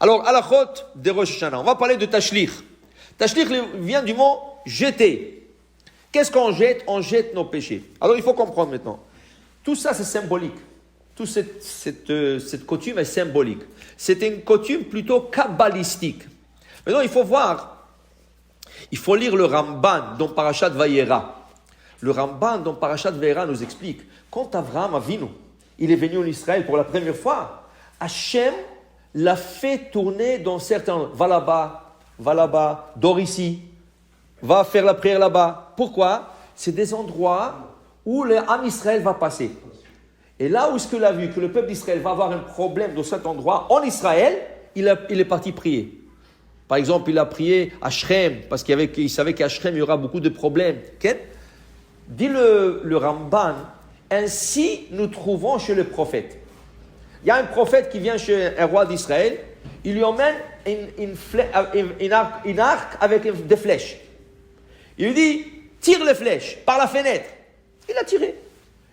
Alors, halachot de Rosh Hashanah. On va parler de tashlich. Tashlich vient du mot jeter. Qu'est-ce qu'on jette? On jette nos péchés. Alors, il faut comprendre maintenant. Tout ça, c'est symbolique. Toute cette coutume est symbolique. C'est une coutume plutôt kabbalistique. Maintenant, il faut voir, il faut lire le Ramban dans Parashat Vayera. Le Ramban dans Parashat Vayera nous explique, quand Avraham Avinu, il est venu en Israël pour la première fois, Hachem l'a fait tourner dans certains... Va là-bas, dors ici, va faire la prière là-bas. Pourquoi? C'est des endroits où le Ham Israël va passer. Et là où est-ce qu'il a vu que le peuple d'Israël va avoir un problème dans cet endroit, en Israël, il est parti prier. Par exemple, il a prié à Shrem, parce qu'il savait qu'à Shrem, il y aura beaucoup de problèmes. Okay? Dit le Ramban, ainsi nous trouvons chez le prophète. Il y a un prophète qui vient chez un roi d'Israël, il lui emmène une arc avec des flèches. Il lui dit, tire les flèches par la fenêtre. Il a tiré.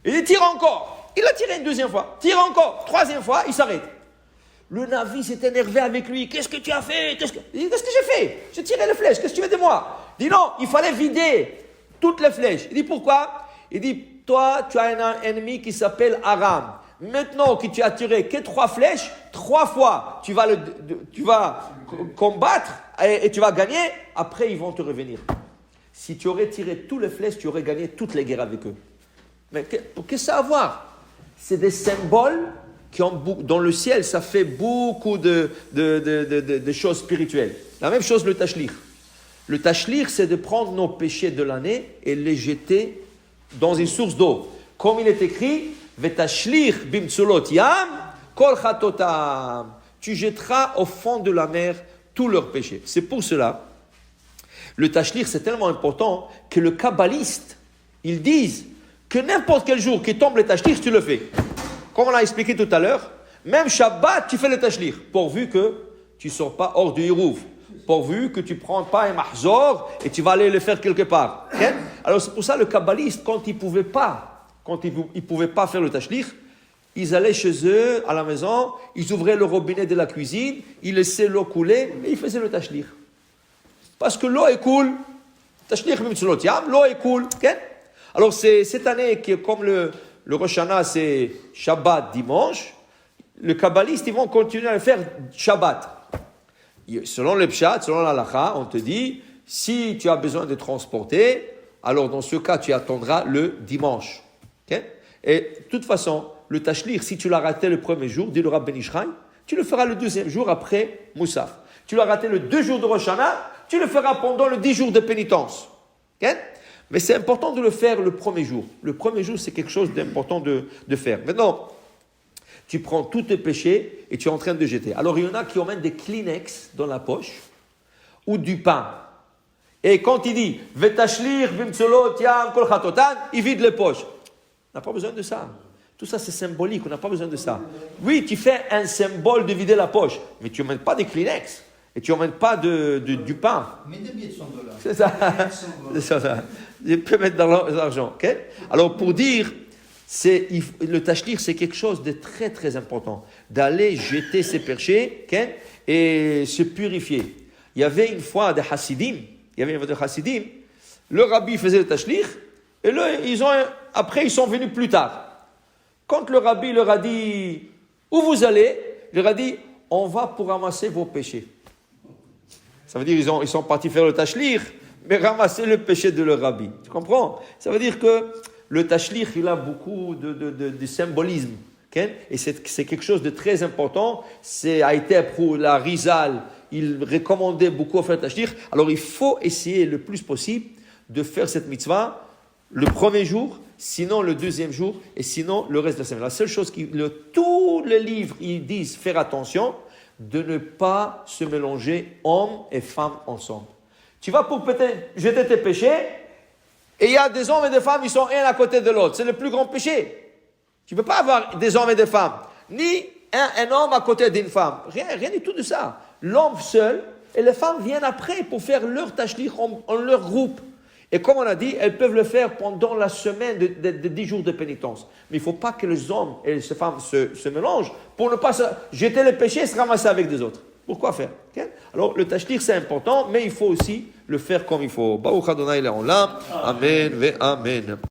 Il dit, tire encore. Il a tiré une deuxième fois. Tire encore. Troisième fois, il s'arrête. Le Navi s'est énervé avec lui. Qu'est-ce que tu as fait? Il dit, qu'est-ce que j'ai fait? J'ai tiré les flèches. Qu'est-ce que tu veux de moi? Il dit, non, il fallait vider toutes les flèches. Il dit, pourquoi? Il dit, toi, tu as un ennemi qui s'appelle Aram. Maintenant que tu as tiré que 3 flèches, 3 fois, tu vas combattre et tu vas gagner. Après, ils vont te revenir. Si tu aurais tiré toutes les flèches, tu aurais gagné toutes les guerres avec eux. Mais qu'est-ce que ça a à voir? C'est des symboles qui ont, dans le ciel, ça fait beaucoup de choses spirituelles. La même chose le tashlich. Le tashlich, c'est de prendre nos péchés de l'année et les jeter dans une source d'eau. Comme il est écrit, Vetashlich bimtsulot yam kol chatotam. Tu jetteras au fond de la mer tous leurs péchés. C'est pour cela, le tashlich, c'est tellement important que le kabbaliste, ils disent que n'importe quel jour qui tombe le tashlich, tu le fais. Comme on l'a expliqué tout à l'heure, même Shabbat, tu fais le tashlich, pourvu que tu ne sors pas hors du Hirouv, pourvu que tu ne prends pas un mahzor et tu vas aller le faire quelque part. Okay? Alors c'est pour ça le kabbaliste, quand ils ne pouvaient pas faire le tashlich, ils allaient chez eux, à la maison, ils ouvraient le robinet de la cuisine, ils laissaient l'eau couler et ils faisaient le tashlich. Parce que l'eau est cool. Tashlich bimtsulot yam, l'eau est cool. Okay? Alors, c'est cette année que, comme le Rosh Hashanah, c'est Shabbat dimanche, les kabbalistes, ils vont continuer à le faire Shabbat. Selon le Pshat, selon l'Halakha, on te dit, si tu as besoin de transporter, alors dans ce cas, tu attendras le dimanche. Okay? Et de toute façon, le tashlich, si tu l'as raté le premier jour, dit le Rav Ben Ishraï, tu le feras le deuxième jour après Moussaf. Tu l'as raté le 2 jours de Rosh Hashanah, tu le feras pendant le 10 jours de pénitence. Okay? Mais c'est important de le faire le premier jour. Le premier jour, c'est quelque chose d'important de faire. Maintenant, tu prends tous tes péchés et tu es en train de jeter. Alors, il y en a qui emmènent des Kleenex dans la poche ou du pain. Et quand il dit « Vetashlich bimtsulot yam kol chatotan », il vide les poches. On n'a pas besoin de ça. Tout ça, c'est symbolique. On n'a pas besoin de ça. Oui, tu fais un symbole de vider la poche, mais tu n'emmènes pas des Kleenex. Et tu n'emmènes pas du pain. Mais des billets de $100. C'est ça. C'est ça. Je peux mettre de l'argent. Okay? Alors, pour dire, le tashlich, c'est quelque chose de très, très important. D'aller jeter ses péchés okay? Et se purifier. Il y avait une fois des chassidim. Le rabbi faisait le tashlich. Et là, après, ils sont venus plus tard. Quand le rabbi leur a dit, où vous allez? Il leur a dit, on va pour ramasser vos péchés. Ça veut dire qu'ils sont partis faire le tashlich, mais ramasser le péché de leur rabbi. Tu comprends? Ça veut dire que le tashlich, il a beaucoup de symbolisme. Okay? Et c'est quelque chose de très important. A été pour la Rizal, il recommandait beaucoup à faire le tashlich. Alors il faut essayer le plus possible de faire cette mitzvah le premier jour, sinon le deuxième jour, et sinon le reste de la semaine. La seule chose tous les livres, ils disent faire attention, de ne pas se mélanger hommes et femmes ensemble. Tu vas pour peut-être jeter tes péchés, et il y a des hommes et des femmes, ils sont un à côté de l'autre. C'est le plus grand péché. Tu ne peux pas avoir des hommes et des femmes, ni un homme à côté d'une femme. Rien du tout de ça. L'homme seul, et les femmes viennent après pour faire leur tashlich en leur groupe. Et comme on a dit, elles peuvent le faire pendant la semaine de 10 jours de pénitence. Mais il ne faut pas que les hommes et les femmes se mélangent pour ne pas jeter le péché et se ramasser avec des autres. Pourquoi faire? Alors, le tashtir, c'est important, mais il faut aussi le faire comme il faut. Baruch Adonai Le'olam. Amen ve Amen.